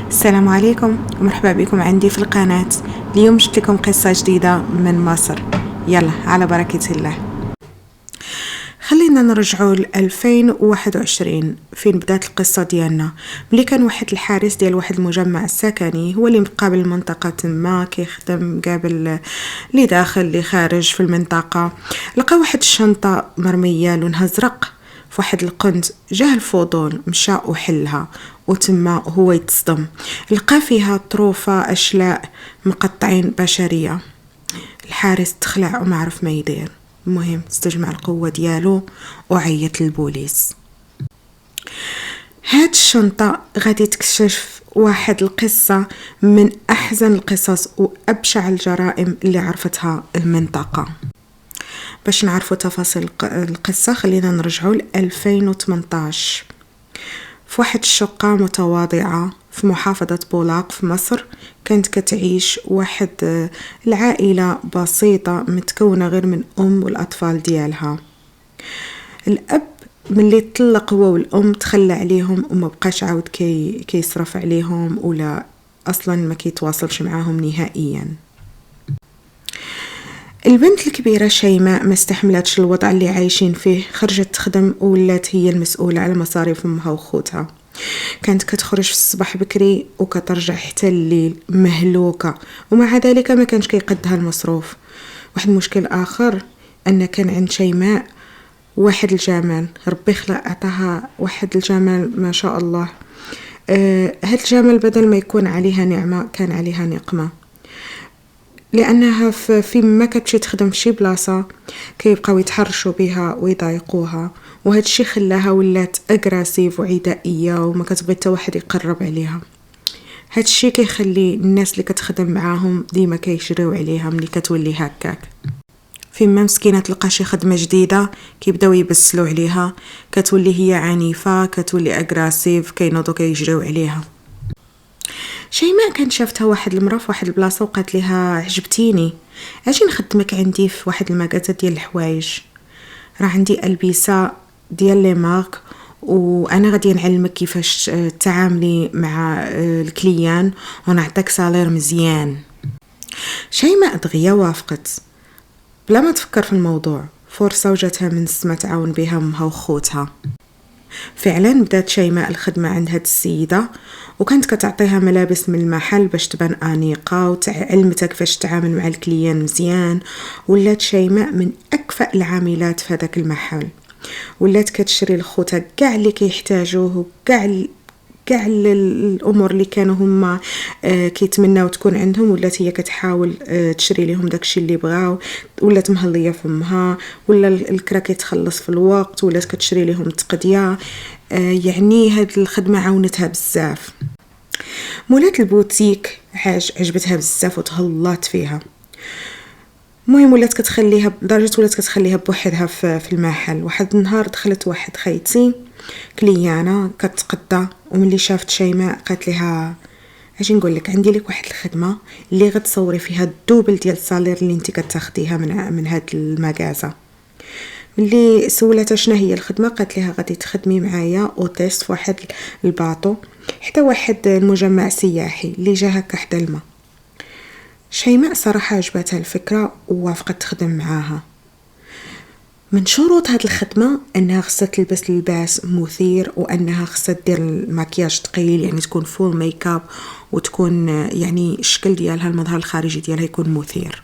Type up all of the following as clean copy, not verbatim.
السلام عليكم ومرحبا بكم عندي في القناة. اليوم جبت لكم قصة جديدة من مصر. يلا على بركة الله. خلينا نرجعوا ل 2021 فين بدات القصة ديالنا. ملي كان واحد الحارس ديال واحد المجمع السكني هو اللي مقابل المنطقة تما كيخدم قابل اللي داخل اللي خارج في المنطقة. لقى واحد الشنطة مرمية لونها زرق في واحد القند. جاه الفضول مشى وحلها وتما هو يتصدم، لقى فيها طروفة أشلاء مقطعين بشرية. الحارس تخلع وما عرف ما يدير. المهم استجمع القوة ديالو وعيط للبوليس. هاد الشنطة غادي تكشف واحد القصة من أحزن القصص وأبشع الجرائم اللي عرفتها المنطقة. باش نعرفوا تفاصيل القصة خلينا نرجعوا ل 2018. في واحد الشقة متواضعة في محافظة بولاق في مصر كانت كتعيش واحد العائلة بسيطة متكونة غير من أم والأطفال ديالها. الأب ملي طلق هو والأم تخلى عليهم وما بقاش عاود كيصرف عليهم ولا أصلا ما كيتواصلش معاهم نهائيا. البنت الكبيرة شيماء ما استحملتش الوضع اللي عايشين فيه، خرجت تخدم وولات هي المسؤولة على مصاريف أمها وخوتها. كانت كتخرج في الصباح بكري وكترجع حتى الليل مهلوكة، ومع ذلك ما كانش كيقدها المصروف. واحد مشكل آخر أن كان عند شيماء واحد الجمال، ربي خلق أعطاها واحد الجمال ما شاء الله. هاد الجمال بدل ما يكون عليها نعمة كان عليها نقمة، لأنها في ما كتمشي تخدم في شي بلاصة كيبقاو يتحرشوا بها ويضايقوها، وهذا الشيء خلاها ولات اغريسيف وعدائية وما كتبغي حتى واحد يقرب عليها. هذا الشيء كيخلي الناس اللي كتخدم معاهم ديما كيشريو عليها ملي كتولي هكاك. فيما مسكينة تلقى شي خدمة جديدة كيبداو يبسلوا عليها، كتولي هي عنيفة، كتولي اغريسيف، كينوضوا كيجريو عليها. شيماء كانت شافتها واحد المرة في واحد البلاصة وقالت لها عجبتيني، اجي نخدمك عندي في واحد المكازا ديال الحوايج، راه عندي البسه ديال لي مارك وانا غادي نعلمك كيفاش تعاملي مع الكليان ونعطيك سالير مزيان. شيماء دغيا وافقت بلا ما تفكر في الموضوع. فرصة وجاتها من السما تعاون بها امها وخوتها. فعلا بدات شيماء الخدمة عند هاد السيدة وكانت كتعطيها ملابس من المحل باش تبان أنيقة وتعلمتها كيفاش تتعامل مع الكليان مزيان. ولات شيماء من أكفأ العاملات في هذاك المحل، ولات كتشري لخوتها كاع اللي كيحتاجوه كاع الامور اللي كانوا هما كيتمناو تكون عندهم، ولات هي كتحاول تشري لهم داكشي اللي بغاو. ولات مهليه فمها، ولا الكرا كيتخلص في الوقت، ولات كتشري لهم التقديه. يعني هاد الخدمه عاونتها بزاف. مولات البوتيك عجبتها بزاف وتهلات فيها. المهم ولات كتخليها لدرجه ولات كتخليها بوحدها في المحل. واحد النهار دخلت واحد خيتي كليانه كتقدى، وملي شافت شيماء قالت لها اجي نقول لك عندي لك واحد الخدمه اللي غتصوري فيها الدوبل ديال الصالير اللي انت كتاخديها من هاد المغازه. ملي سولتها شنو هي الخدمه قالت لها غادي تخدمي معايا اوتيست في واحد الباطو حتى واحد المجمع سياحي اللي جا هكا حدا الماء. شيماء صراحه عجبتها الفكره ووافقت تخدم معاها. من شروط هاد الخدمة أنها خصها تلبس لباس مثير، وأنها خصها دير المكياج ثقيل، يعني تكون فول ميك اب، وتكون يعني الشكل ديالها المظهر الخارجي ديالها يكون مثير.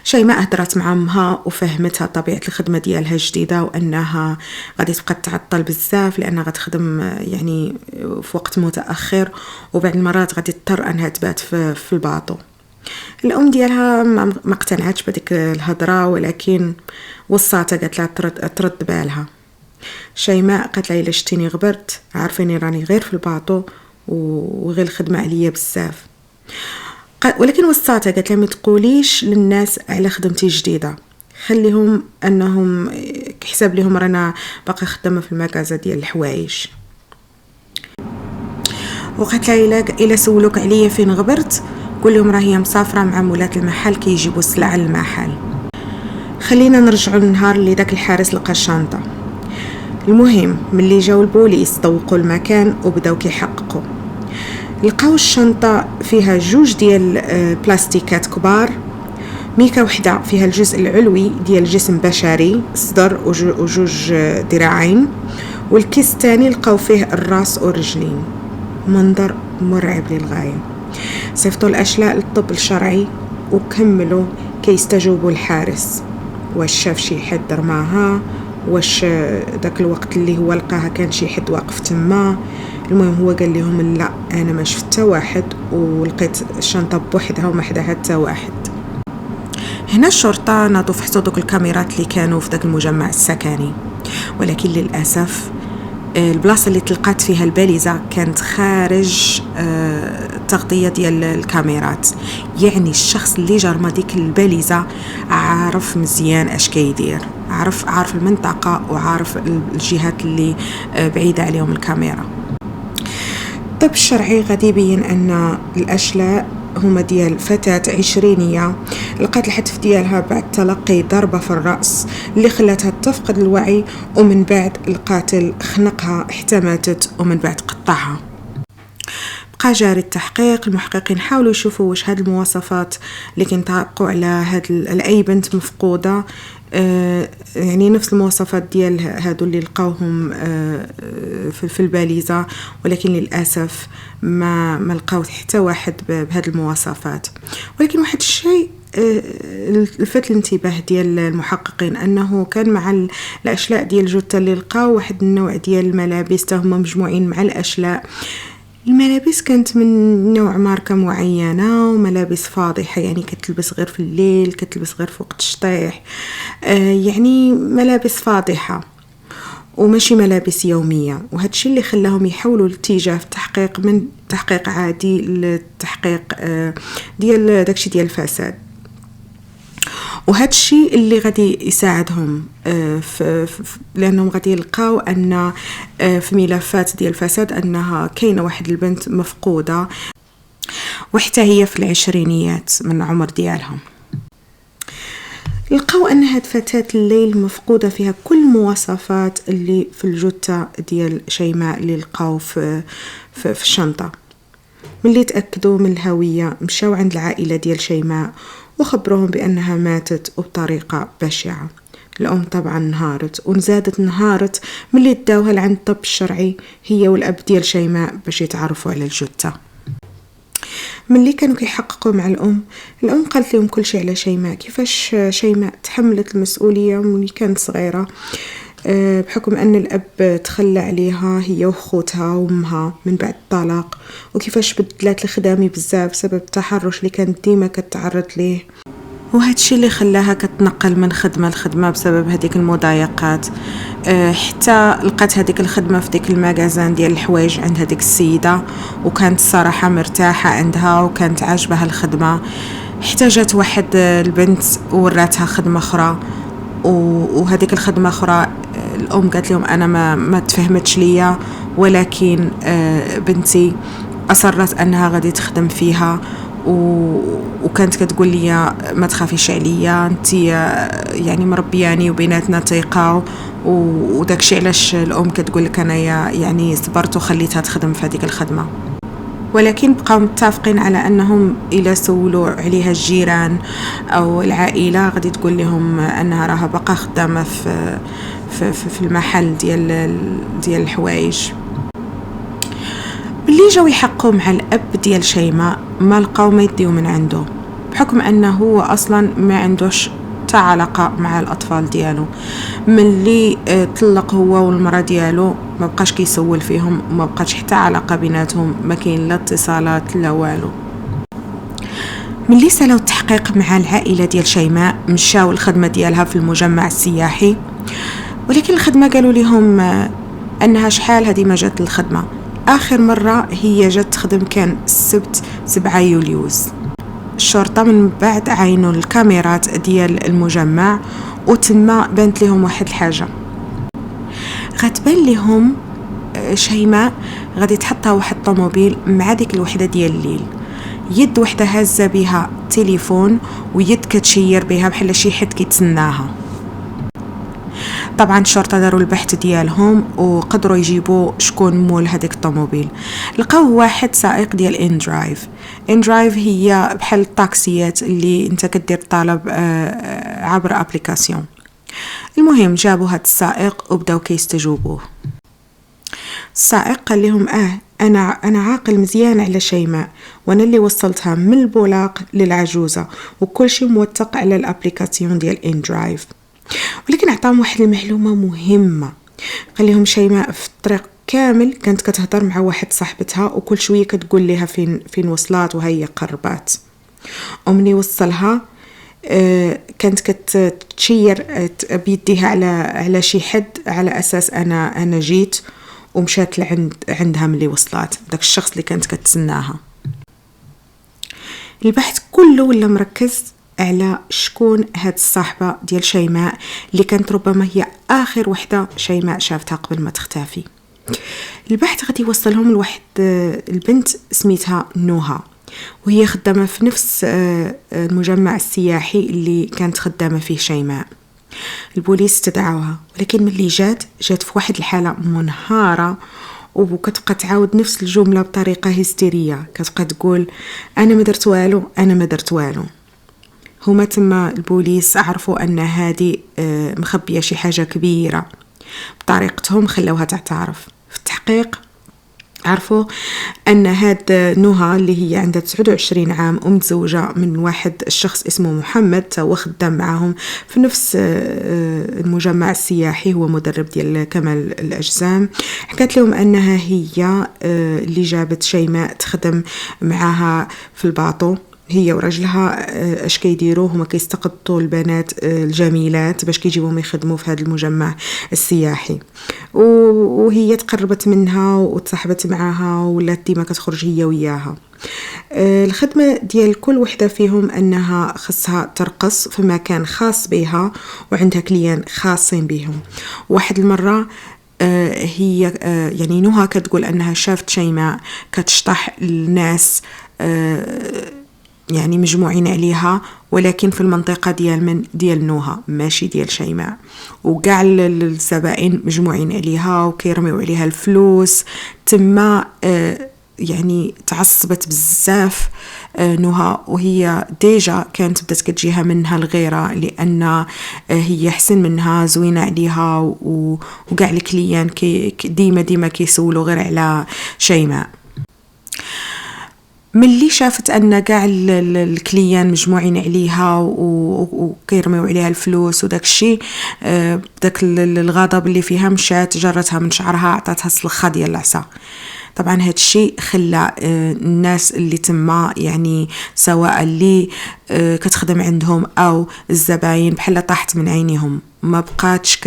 شيماء هدرت مع امها وفهمتها طبيعة الخدمة ديالها جديدة، وأنها غادي تبقى تعطل بزاف لأنها غتخدم يعني في وقت متأخر، وبعد المرات غادي تضطر أنها تبات في الباطو. الأم ديالها ما اقتنعتش بديك الهضرة، ولكن وصاتها قالت لها ترد بالها. شيماء قالت لها الا شتيني غبرت عارفيني راني غير في الباطو وغير الخدمة عليا بزاف. ولكن وصاتها قالت لها ما تقوليش للناس على خدمتي جديدة، خليهم انهم حساب لهم رانا باقي خدامه في المغازه ديال الحوايج. وقالت لها الا سولوك عليا فين غبرت قول لهم راه هي مسافره مع مولات المحل كيجيبوا السلعه للمحل. خلينا نرجعوا للنهار اللي داك الحارس لقى الشنطه. المهم ملي جاو البوليس طوقوا المكان وبداو كيحققوا. لقاو الشنطة فيها 2 ديال بلاستيكات كبار، ميكا وحدة فيها الجزء العلوي ديال جسم بشري، صدر وجوج ذراعين، والكيس الثاني لقاو فيه الراس ورجلين. منظر مرعب للغاية. صيفطوا الأشلاء للطب الشرعي وكملوا كيستجوبوا الحارس، واش شاف شي حد رماها، واش داك الوقت اللي هو لقاها كان شي حد واقف تما. المهم هو قال لهم لا انا ما شفت حتى واحد، ولقيت الشنطه بوحدها وما حداها حتى واحد. هنا الشرطه ناضوا فحصوا دوك الكاميرات اللي كانوا في داك المجمع السكني، ولكن للاسف البلاصه اللي تلقات فيها الباليزه كانت خارج التغطيه ديال الكاميرات. يعني الشخص اللي جرم ديك الباليزه عارف مزيان اش كيدير، عارف المنطقه وعارف الجهات اللي بعيده عليهم الكاميرا. الطب الشرعي غادي يبين ان الاشلاء هما ديال فتاة 20 لقات الحتف ديالها بعد تلقي ضربة في الرأس اللي خلاتها تفقد الوعي، ومن بعد القاتل خنقها حتى ماتت، ومن بعد قطعها. بقى جاري التحقيق، المحققين حاولوا يشوفوا واش هاد المواصفات اللي كينطبقوا على اي بنت مفقودة يعني نفس المواصفات ديال هادو اللي لقاوهم في الباليزة، ولكن للأسف ما لقاو حتى واحد بهاد المواصفات. ولكن واحد الشيء لفت الانتباه ديال المحققين انه كان مع الاشلاء ديال الجثة اللي لقاو واحد النوع ديال الملابس هما مجموعين مع الاشلاء. الملابس كانت من نوع ماركة معينة، وملابس فاضحة، يعني كتلبس غير في الليل، كتلبس غير في وقت الشطيح، يعني ملابس فاضحة وماشي ملابس يومية. وهذا الشيء اللي خلاهم يحولوا الاتجاه في التحقيق من تحقيق عادي للتحقيق ديال داكشي ديال الفساد. وهذا الشيء اللي غادي يساعدهم لانهم غادي يلقاو ان في ملفات ديال الفساد انها كاينه واحد البنت مفقوده وحتى هي في 20 من العمر ديالها. لقاو ان هاد فتاة الليل مفقوده فيها كل مواصفات اللي في الجثه ديال شيماء اللي لقاو في الشنطه. ملي تاكدوا من الهويه مشاو عند العائله ديال شيماء وخبروهم بأنها ماتت بطريقة بشعة. الأم طبعا انهارت، ونزادت انهارت ملي داوها لعند الطب الشرعي هي والأب ديال شيماء باش يتعرفوا على الجثة. ملي كانوا كيحققوا مع الأم قالت لهم كل شيء على شيماء، كيفاش شيماء تحملت المسؤولية ملي كانت صغيرة بحكم أن الأب تخلى عليها هي وأخوتها وأمها من بعد الطلاق، وكيفاش بدلات الخدامي بزاف بسبب التحرش اللي كانت ديما كتعرض ليه، وهذا الشيء اللي خلاها كتنقل من خدمة لخدمة بسبب هذيك المضايقات. حتى لقات هذيك الخدمة في ديك المغازان ديال الحوايج عند هذيك السيدة، وكانت الصراحة مرتاحة عندها وكانت عاجبها الخدمة. احتاجت واحد البنت وراتها خدمة أخرى، وهذيك الخدمة أخرى الأم قالت لهم أنا ما تفهمتش ليا، ولكن بنتي أصرت أنها غادي تخدم فيها، وكانت كتقول لي ما تخافيش عليا انت يعني مربياني وبيناتنا ثقه، وداكشي علاش الأم كتقول لك أنا يعني صبرت وخليتها تخدم في هذيك الخدمة. ولكن بقاو متفقين على أنهم إلا سولوا عليها الجيران أو العائلة غادي تقول لهم أنها راها بقى خدامة في المحل ديال الحوايج. اللي جاو يحققوا مع الأب ديال شيماء ما لقاو ما يديو من عنده، بحكم أنه هو أصلا ما عندوش تا علاقة مع الأطفال ديالو. ملي طلق هو والمرأة ديالو ما بقاش كيسول فيهم، وما بقاش حتى علاقة بيناتهم، ما كاين لا اتصالات لا والو. ملي سالوا التحقيق مع العائلة ديال شيماء مشاو الخدمة ديالها في المجمع السياحي، ولكن الخدمة قالوا لهم أنها شحال هذه ما جات الخدمة. آخر مرة هي جات تخدم كان السبت 7 يوليوز. الشرطة من بعد عينوا الكاميرات ديال المجمع وتما بانت لهم واحد الحاجة، غتبان لهم شيماء غادي تحطها واحد الطوموبيل مع ديك الوحدة ديال الليل، يد وحدة هازة بها تليفون ويد كتشير بها بحال شي حد كيتسناها. طبعا الشرطة داروا البحث ديالهم وقدروا يجيبوا شكون مول هذيك الطوموبيل. لقاو واحد سائق ديال إندرايف. إندرايف هي بحال الطاكسيات اللي انت كدير طلب عبر ابليكاسيون. المهم جابوا هاد السائق وبداو كيستجوبوه. السائق قال لهم انا عاقل مزيان على شيماء، وانا اللي وصلتها من البولاق للعجوزة، وكل شيء موثق على الابليكاسيون ديال إندرايف. ولكن عطاهم واحد المعلومة مهمة. قال لهم شيماء في الطريق كامل كانت كتهضر مع واحد صاحبتها، وكل شوية كتقول لها فين وصلات وهي قربات. ومني وصلها كانت كتشير بيديها على شي حد على اساس انا جيت، ومشات عندها ملي وصلات داك الشخص اللي كانت كتسناها. البحث كله ولا مركز على شكون هاد الصاحبة ديال شيماء اللي كانت ربما هي آخر وحدة شيماء شافتها قبل ما تختفي. البحث غادي يوصلهم لواحد البنت سميتها نوها، وهي خدامة في نفس المجمع السياحي اللي كانت خدامة فيه شيماء. البوليس استدعوها، ولكن ملي جات في واحد الحالة منهارة، وكتبقى تعاود نفس الجملة بطريقة هستيرية. كتبقى تقول أنا ما درت والو. هما تما البوليس عرفوا أن هذه مخبية شي حاجة كبيرة. بطريقتهم خلوها تعترف. في التحقيق عرفوا أن هاد نوها اللي هي عندها 29 عام ومتزوجة من واحد الشخص اسمه محمد، هو خدام معهم في نفس المجمع السياحي، هو مدرب ديال كمال الأجسام. حكت لهم أنها هي اللي جابت شيماء تخدم معها في الباطو، هي ورجلها. اش كيديروا هما كيستقطوا البنات الجميلات باش كيجيبوهم يخدموا في هذا المجمع السياحي. وهي تقربت منها وتصاحبت معها، ولات ديما كتخرج هي وياها. الخدمه ديال كل وحده فيهم انها خصها ترقص في مكان خاص بها، وعندها كليان خاصين بهم. واحد المره هي يعني نوها كتقول انها شافت شيماء كتشطح الناس يعني مجموعين عليها، ولكن في المنطقة ديال نوها ماشي ديال شيماء. وقاع الزبائن مجموعين عليها وكيرميو عليها الفلوس. تما يعني تعصبت بزاف نوها، وهي ديجا كانت بدات كتجيها منها الغيرة، لأن هي حسن منها زوينة عليها، وقاع الكليان ديما كيسولوا غير على شيماء. ملي شافت ان كاع الكليان مجموعين عليها وكيرميو عليها الفلوس وداك الشيء، داك الغضب اللي فيها مشات جرتها من شعرها، عطاتها السلخه ديال العصا. طبعا هذا الشيء خلى الناس اللي تما يعني سواء اللي كتخدم عندهم او الزباين بحال طاحت من عينيهم. ما بقاتش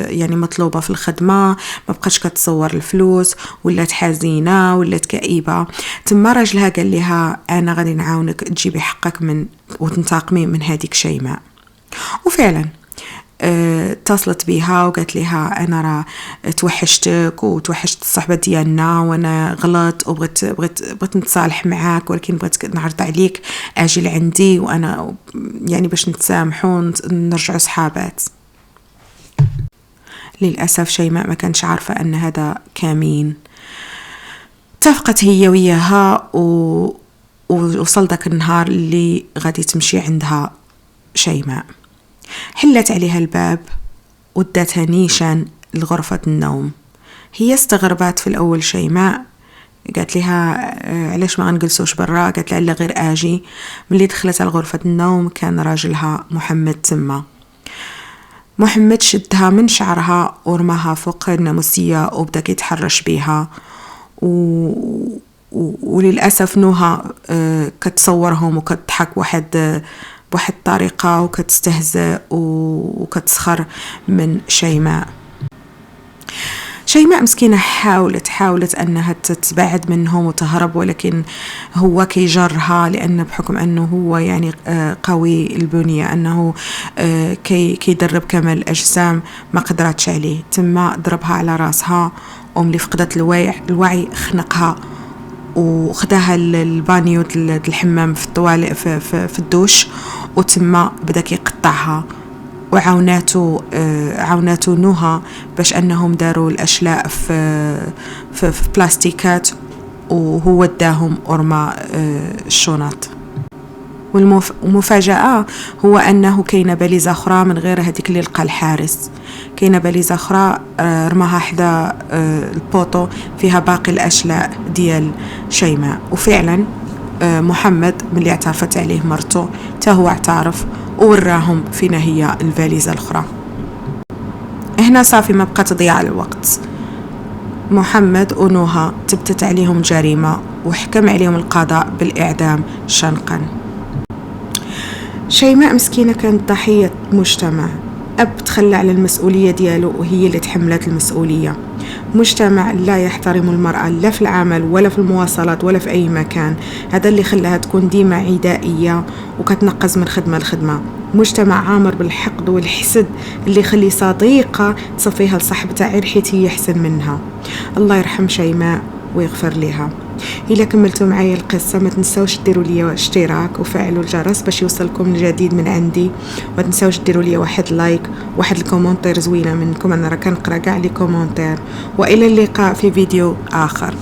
يعني مطلوبه في الخدمه، ما بقاتش كتصور الفلوس، ولات حزينه، ولات كئيبه. تما راجلها قال لها انا غادي نعاونك تجيبي حقك وتنتقمي من هذيك شيماء. وفعلا اتصلت بها وقالت لها انا راه توحشتك وتوحشت الصحبه ديالنا، وانا غلط وبغيت نتصالح معاك، ولكن بغيت نعرض عليك اجي لعندي وانا يعني باش نتسامحوا ونرجعوا صحابات. للاسف شيماء ما كانتش عارفه ان هذا كمين. اتفقت هي وياها ووصل داك النهار اللي غادي تمشي عندها شيماء. حلت عليها الباب وداتها نيشان لغرفة النوم. هي استغربت في الأول شيماء، قالت لها علاش ما غنجلسوش برا؟ قالت لها لا غير آجي. ملي دخلت على غرفة النوم كان راجلها محمد تما. محمد شدها من شعرها ورماها فوق الناموسية وبدا كيتحرش بها. وللأسف نوها كتصورهم وكتضحك بواحد الطريقة وكتستهزئ وكتسخر من شيماء. مسكينة حاولت أنها تتباعد منهم وتهرب، ولكن هو كيجرها، لأن بحكم أنه هو يعني قوي البنية، أنه كيدرب كمال الأجسام، ما قدرتش عليه. تما ضربها على راسها، وملي فقدت الوعي خنقها وخداها البانيو الحمام في الطوالي في الدوش، وتما بدا كيقطعها عاوناتو نهى باش أنهم داروا الأشلاء في بلاستيكات، وهو اداهم أرمى الشنط. والمفاجأة هو أنه كاينة باليزة أخرى من غير هذيك اللي لقى الحارس، كاينة باليزة أخرى رماها حدا البوطو فيها باقي الأشلاء ديال شيماء. وفعلا محمد ملي اعترفت عليه مرته هو اعترف ووراهم فينا هي الفاليزة الأخرى. هنا صافي ما بقى تضيع الوقت، محمد ونهى تبتت عليهم جريمة وحكم عليهم القضاء بالإعدام شنقا. شيماء مسكينة كانت ضحية مجتمع، أب تخلى على المسؤولية ديالو وهي اللي تحملت المسؤولية. مجتمع لا يحترم المرأة لا في العمل ولا في المواصلات ولا في أي مكان، هذا اللي خلاها تكون ديما عدائية وكتنقز من خدمة لخدمة. مجتمع عامر بالحقد والحسد اللي يخلي صديقة تصفيها لصاحبتها غير حيت هي أحسن منها. الله يرحم شيماء ويغفر لها. إلا كملتوا معايا القصة ما تنسوش ديروا لي اشتراك وفعلوا الجرس باش يوصلكم الجديد من عندي، وما تنسوش ديروا لي واحد لايك، واحد الكومنتير زوينة منكم، أنا راه كنقرا كاع لي كومنتير. وإلى اللقاء في فيديو آخر.